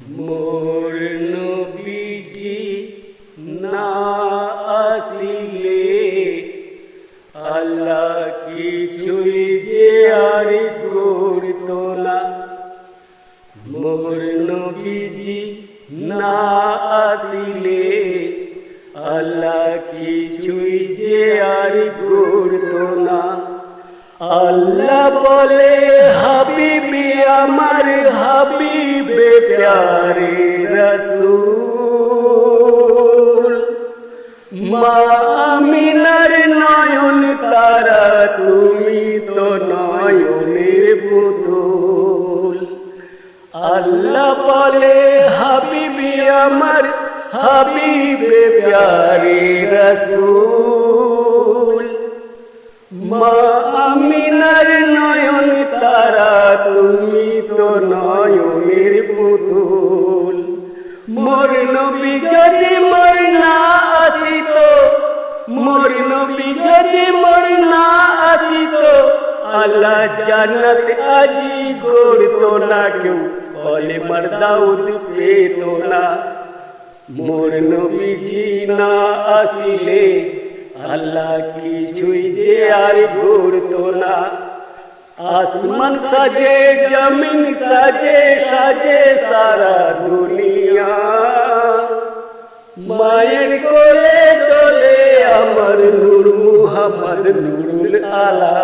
মোর নবীজি না আসিলে আল্লাহ কিছুই যে আর করতো না। মোর নবীজি না আসিলে আল্লাহ কিছুই যে আর করতো না। আল্লাহ বলে হাবিবি আমার হাবিবে প্যারে রাসূল, মা আমিনার নয়ন তারা তুমি তো নয়নের পুতুল। আল্লাহ বলে হাবিবি আমার হাবিবে প্যারে রাসূল, মা আমিনার নয়ন তারা তুমি তো নয়নের পুতুল। মোর নবী যদি মোর না আসিত, মোর নবী যদি মোর না আসিত, আল্লাহ জান্নাত আজি করতো না, কেউ কলেমার দাউদ পেত না। মোর নবীজি না আসিলে আল্লাহ কিছুই যে আর করতো না। আসমান সাজে জমিন সাজে সাজে সারা দুনিয়া, মায়ের কোলে দোলে আমার নূর মুহাম্মদ নূরুল আলা।